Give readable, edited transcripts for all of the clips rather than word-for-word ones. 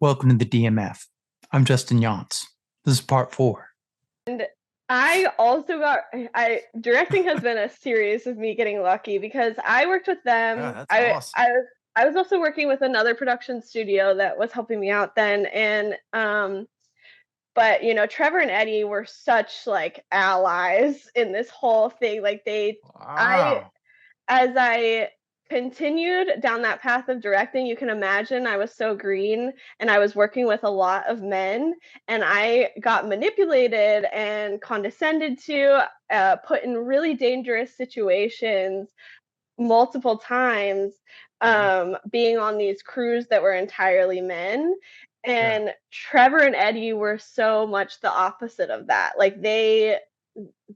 Welcome to the DMF. I'm Justin Yance. This is part 4. And I also got I directing has been a series of me getting lucky because I worked with Yeah, them. that's I awesome. I was I was also working with another production studio that was helping me out then, and but Trevor and Eddie were such like allies in this whole thing. Like I Wow. as I continued down that path of directing, you can imagine I was so green and I was working with a lot of men, and I got manipulated and condescended to, put in really dangerous situations multiple times, Yeah. being on these crews that were entirely men. Yeah. And Trevor and Eddie were so much the opposite of that. Like they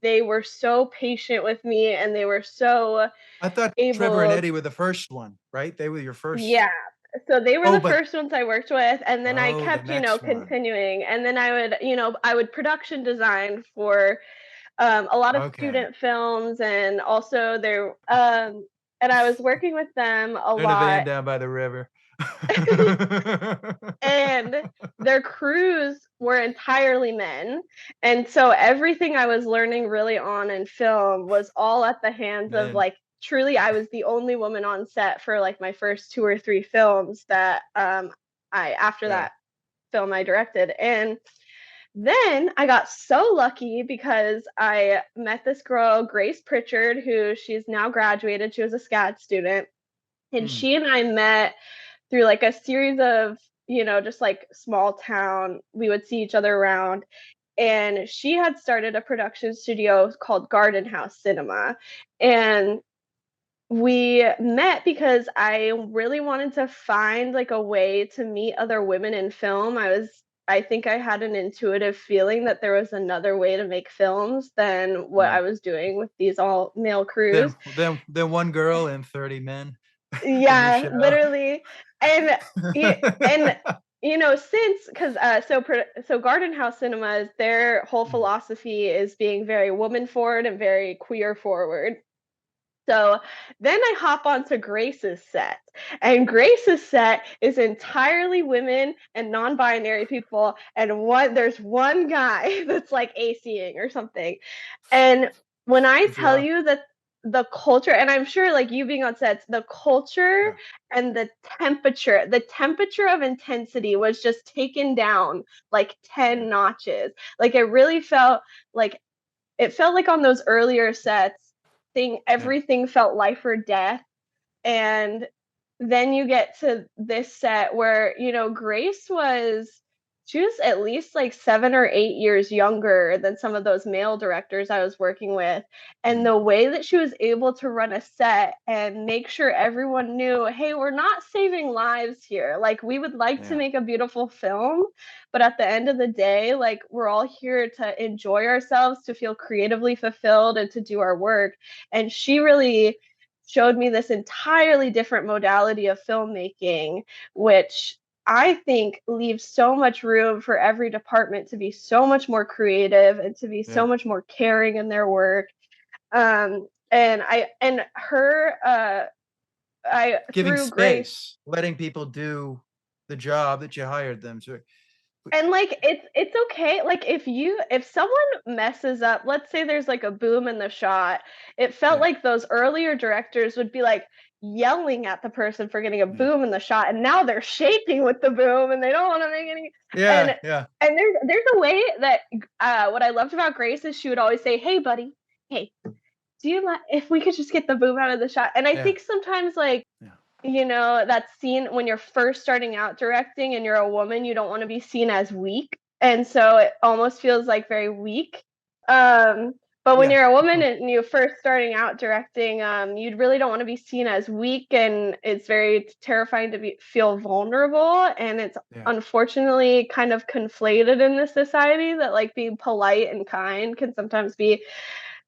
were so patient with me, and they were so I thought Trevor and able. Eddie were the first one, right? They were your first. Yeah. So they were Oh, the but first ones I worked with, and then I the kept, next one. continuing. And then I would production design for a lot of Okay. student films, and also and I was working with them a In a van lot. down by the river. And their crews were entirely men. And so everything I was learning really on in film was all at the hands of, Man. like, truly I was the only woman on set for like my first two or three films that I after Yeah. that film I directed. And then I got so lucky because I met this girl, Grace Pritchard, who she's now graduated. She was a SCAD student. And Hmm. she and I met through like a series of, just like small town, we would see each other around. And she had started a production studio called Garden House Cinema. And we met because I really wanted to find like a way to meet other women in film. I think I had an intuitive feeling that there was another way to make films than what Yeah. I was doing with these all male crews. Then one girl and 30 men in your Yeah, show. literally. And and since because so Garden House Cinemas, their whole philosophy is being very woman forward and very queer forward. So then I hop onto Grace's set, and Grace's set is entirely women and non-binary people, and there's one guy that's like ACing or something. And when I That's tell rough. you that the culture, and I'm sure like you being on sets, the culture Yeah. and the temperature of intensity was just taken down like Yeah. 10 notches. Like like it felt like on those earlier sets, Yeah. everything felt life or death. And then you get to this set where, she was at least like 7 or 8 years younger than some of those male directors I was working with. And Mm. the way that she was able to run a set and make sure everyone knew, hey, we're not saving lives here. Like, we would like to Yeah. make a beautiful film, but at the end of the day, like, we're all here to enjoy ourselves, to feel creatively fulfilled, and to do our work. And she really showed me this entirely different modality of filmmaking, which I think leaves so much room for every department to be so much more creative and to be so Yeah. much more caring in their work. And her, I Giving through Grace. space, letting people do the job that you hired them to. And like it's okay. Like if someone messes up, let's say there's like a boom in the shot, it felt Yeah. like those earlier directors would be like yelling at the person for getting a Yeah. boom in the shot, and now they're shaking with the boom and they don't want to make any. Yeah. and Yeah. and there's a way that what I loved about Grace is she would always say, "Hey buddy, hey, do you mind if we could just get the boom out of the shot?" And I Yeah. think sometimes, like, Yeah. that scene when you're first starting out directing and you're a woman, you don't want to be seen as weak. And so it almost feels like very weak. But when Yeah. you're a woman and you're first starting out directing, you really don't want to be seen as weak. And it's very terrifying to feel vulnerable. And it's Yeah. unfortunately kind of conflated in this society that like being polite and kind can sometimes be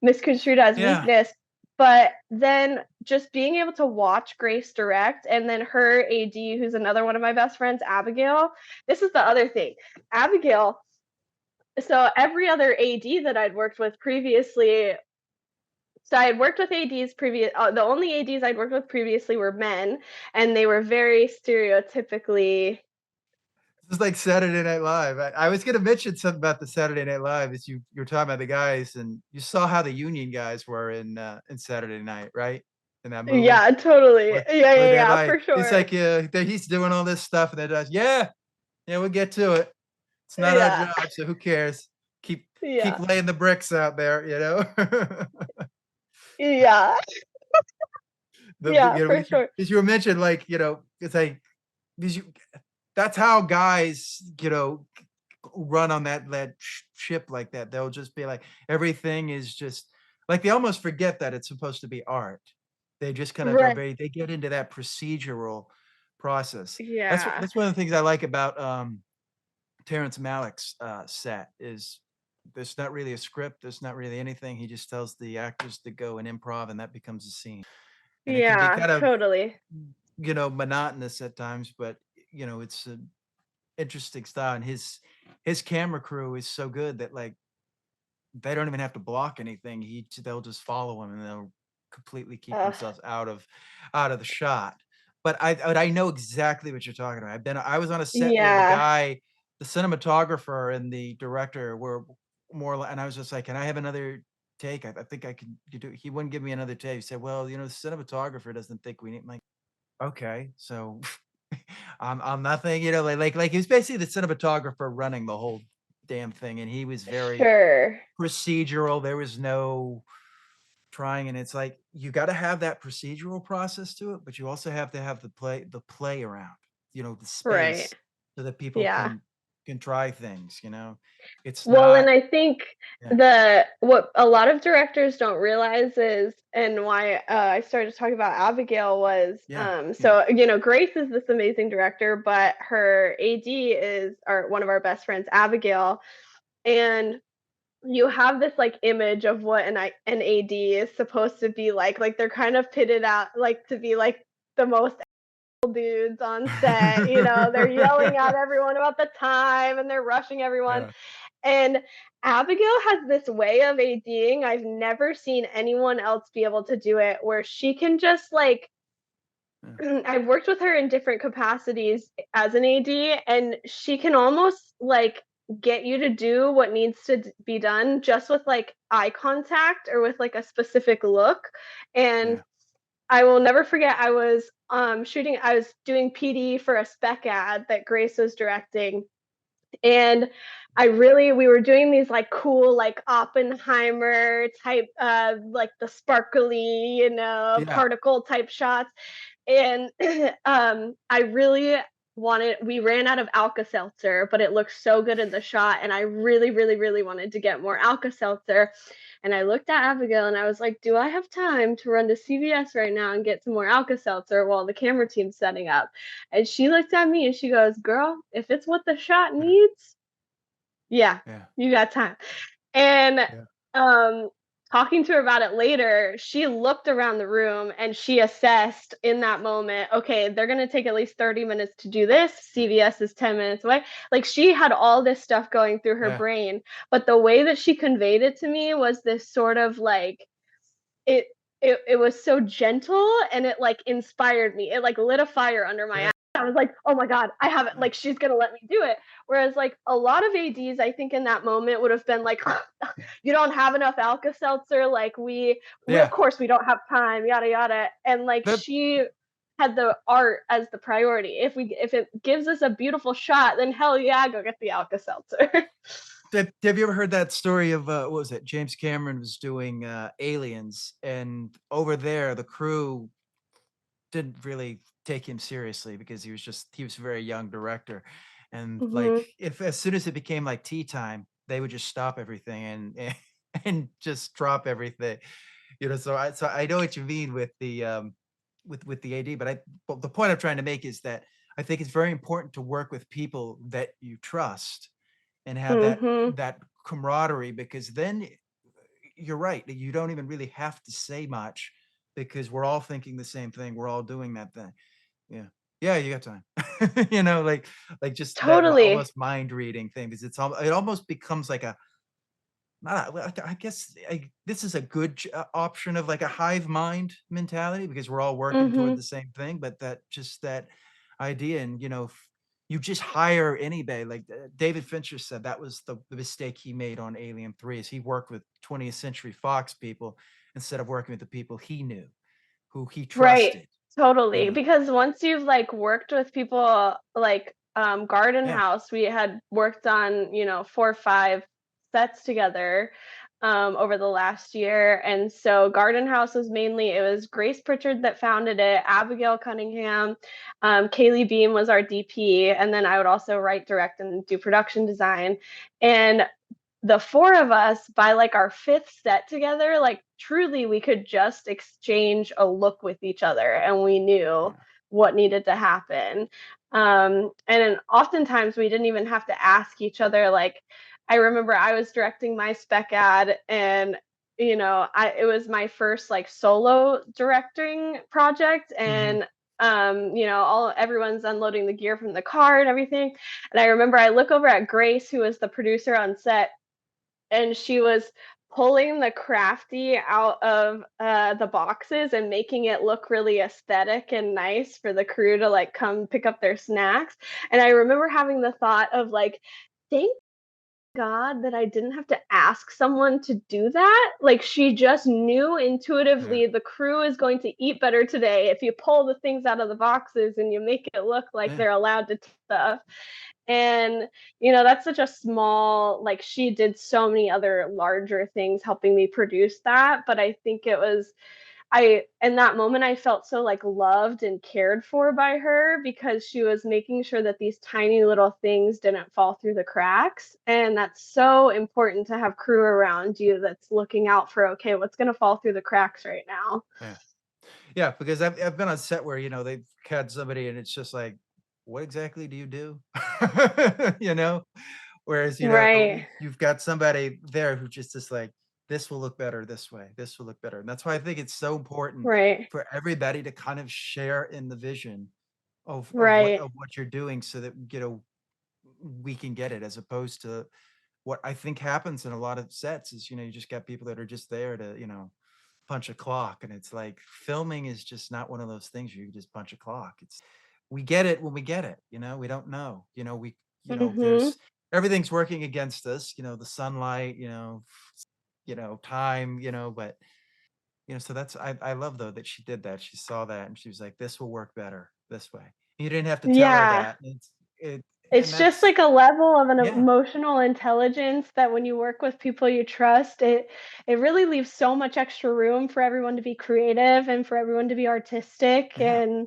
misconstrued as Yeah. weakness. But then just being able to watch Grace direct, and then her AD, who's another one of my best friends, Abigail. This is the other thing. Abigail, so every other AD that I'd worked with previously, so I had worked with ADs previous. The only ADs I'd worked with previously were men, and they were very stereotypically It's like Saturday Night Live. I was gonna mention something about the Saturday Night Live as you were talking about the guys, and you saw how the union guys were in Saturday Night, right? In that movie? Yeah, totally. Where Yeah, where yeah, they're yeah, like for it's sure. like, he's doing all this stuff, and they're just, "Yeah, yeah, we'll get to it. It's not our Yeah, job, so who cares? Keep yeah, laying the bricks out there," you know? yeah, The yeah, for sure. because you were mentioned, like, it's like because you that's how guys, run on that ship like that. They'll just be like, everything is just like they almost forget that it's supposed to be art. They just kind of are Right. very they get into that procedural process. Yeah. That's one of the things I like about Terrence Malick's set is there's not really a script, there's not really anything. He just tells the actors to go and improv, and that becomes a scene. And it can be Yeah, kind of, totally. monotonous at times, but it's an interesting style. And his camera crew is so good that like they don't even have to block anything. They'll just follow him and they'll completely keep Ugh, themselves out of the shot. But I know exactly what you're talking about. I was on a set where yeah. the cinematographer and the director were and I was just like, "Can I have another take? I think I can do." He wouldn't give me another take. He said, "Well, the cinematographer doesn't think we need." I'm like, okay, so I'm nothing, like he was basically the cinematographer running the whole damn thing, and he was very Sure. procedural. There was no trying, and it's like you got to have that procedural process to it, but you also have to have the play around, the Right. space, so that people Yeah. can try things. It's Well, and not. I think Yeah, what a lot of directors don't realize is, and why I started talking about Abigail was, yeah, yeah, so Grace is this amazing director, but her AD is one of our best friends, Abigail, and you have this like image of what an AD is supposed to be like they're kind of pitted out like to be like the most dudes on set, they're yelling at everyone about the time and they're rushing everyone. yeah, And Abigail has this way of ADing. I've never seen anyone else be able to do it where she can just like yeah, I've worked with her in different capacities as an AD, and she can almost like get you to do what needs to be done just with like eye contact or with like a specific look. And yeah, I will never forget I was doing PD for a spec ad that Grace was directing, and we were doing these like cool like Oppenheimer type like the sparkly, yeah, particle type shots. And I really wanted we ran out of Alka-Seltzer, but it looked so good in the shot, and I really, really, really wanted to get more Alka-Seltzer. And I looked at Abigail and I was like, "Do I have time to run to CVS right now and get some more Alka-Seltzer while the camera team's setting up?" And she looked at me and she goes, "Girl, if it's what the shot yeah, needs, yeah, yeah, you got time." And yeah, um talking to her about it later, she looked around the room and she assessed in that moment, okay, they're going to take at least 30 minutes to do this. yeah, CVS is 10 minutes away. Like she had all this stuff going through her yeah, brain, but the way that she conveyed it to me was this sort of like it it was so gentle, and it like inspired me. It like lit a fire under my yeah, ass. I was like, "Oh my god, I have it! Like she's gonna let me do it." Whereas like a lot of ads, I think in that moment would have been like, "You don't have enough Alka Seltzer. Like we of yeah. course we don't have time. Yada yada." And like That she had the art as the priority. If it gives us a beautiful shot, then hell yeah, go get the Alka Seltzer. Have you ever heard that story of, what was it? James Cameron was doing, Aliens, and over there, the crew didn't really take him seriously because he was a very young director, and, like, hmm if as soon as it became, like, tea time, they would just stop everything and just drop everything, so I know what you mean with the AD, but the point I'm trying to make is that I think it's very important to work with people that you trust and have that hmm that camaraderie because then you're right. You don't even really have to say much because we're all thinking the same thing. We're all doing that thing. Yeah. Yeah, you got time. like just that Totally. almost mind reading thing because it almost becomes like a not a, well, I guess this is a good option of like a hive mind mentality because we're all working toward hmm the same thing, but that idea and you just hire anybody. Like David Fincher said, that was the mistake he made on Alien 3 is he worked with 20th Century Fox people instead of working with the people he knew, who he Right. trusted. Totally. You know? Because once you've like worked with people like Garden Yeah. House, we had worked on, 4 or 5 sets together over the last year. And so Garden House was mainly, it was Grace Pritchard that founded it, Abigail Cunningham, Kaylee Beam was our DP, and then I would also write, direct, and do production design. And the 4 of us, by like our 5th set together, like truly we could just exchange a look with each other and we knew what needed to happen. And oftentimes we didn't even have to ask each other. Like, I remember I was directing my spec ad, and it was my first like solo directing project, and everyone's unloading the gear from the car and everything. And I remember I look over at Grace, who was the producer on set, and she was pulling the crafty out of the boxes and making it look really aesthetic and nice for the crew to like come pick up their snacks. And I remember having the thought of like, thank God that I didn't have to ask someone to do that. Like, she just knew intuitively the crew is going to eat better today if you pull the things out of the boxes and you make it look like they're allowed to stuff. And that's such a small, like, she did so many other larger things helping me produce that, but I think it was, in that moment I felt so like loved and cared for by her, because she was making sure that these tiny little things didn't fall through the cracks. And that's so important to have crew around you that's looking out for, okay, what's going to fall through the cracks right now. Yeah, because I've been on set where, they've had somebody and it's just like, what exactly do you do? Whereas, Right. you've got somebody there who just is like, this will look better this way. This will look better. And that's why I think it's so important Right. for everybody to kind of share in the vision of Right. what you're doing, so that, we can get it, as opposed to what I think happens in a lot of sets is, you just got people that are just there to, punch a clock. And it's like, filming is just not one of those things where you just punch a clock. We get it when we get it, we don't know, Mhm. there's everything's working against us, the sunlight, time, but so that's, I love though that she did that. She saw that and she was like, this will work better this way. You didn't have to tell her Yeah. that. And It's just that's, like a level of an yeah, emotional intelligence that when you work with people you trust, it really leaves so much extra room for everyone to be creative and for everyone to be artistic. yeah, And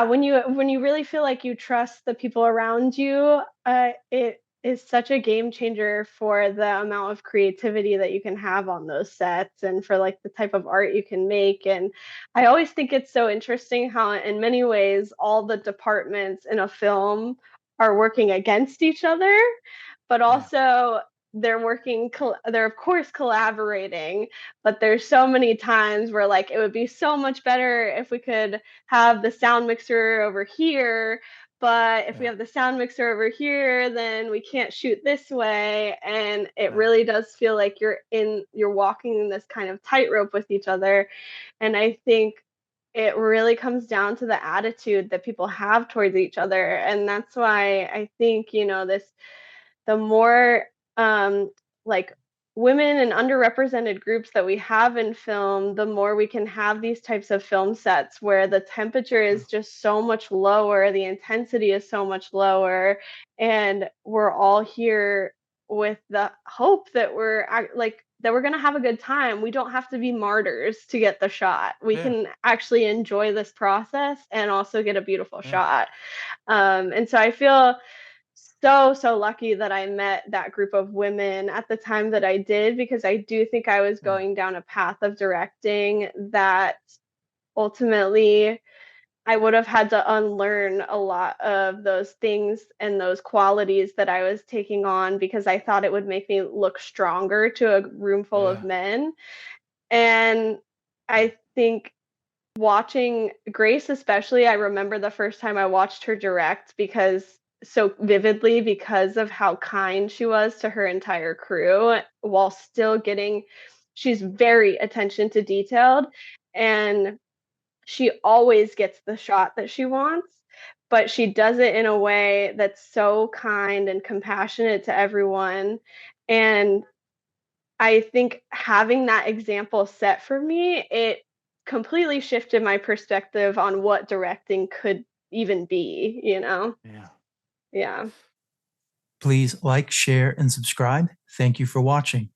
when you really feel like you trust the people around you, it is such a game changer for the amount of creativity that you can have on those sets and for like the type of art you can make. And I always think it's so interesting how in many ways all the departments in a film are working against each other, but yeah, also they're of course collaborating. But there's so many times where like it would be so much better if we could have the sound mixer over here, but if we yeah, have the sound mixer over here, then we can't shoot this way. And it yeah, really does feel like you're walking this kind of tightrope with each other. And I think it really comes down to the attitude that people have towards each other. And that's why I think, the more like women and underrepresented groups that we have in film, the more we can have these types of film sets where the temperature is just so much lower, the intensity is so much lower, and we're all here with the hope that we're going to have a good time. We don't have to be martyrs to get the shot. We yeah, can actually enjoy this process and also get a beautiful yeah, shot. And so I feel so lucky that I met that group of women at the time that I did, because I do think I was yeah, going down a path of directing that ultimately I would have had to unlearn a lot of those things and those qualities that I was taking on, because I thought it would make me look stronger to a room full of yeah, men. And I think watching Grace, especially, I remember the first time I watched her direct because so vividly, because of how kind she was to her entire crew while still she's very attention to detailed, and she always gets the shot that she wants, but she does it in a way that's so kind and compassionate to everyone. And I think having that example set for me, it completely shifted my perspective on what directing could even be, you know? Yeah. Yeah. Please like, share, and subscribe. Thank you for watching.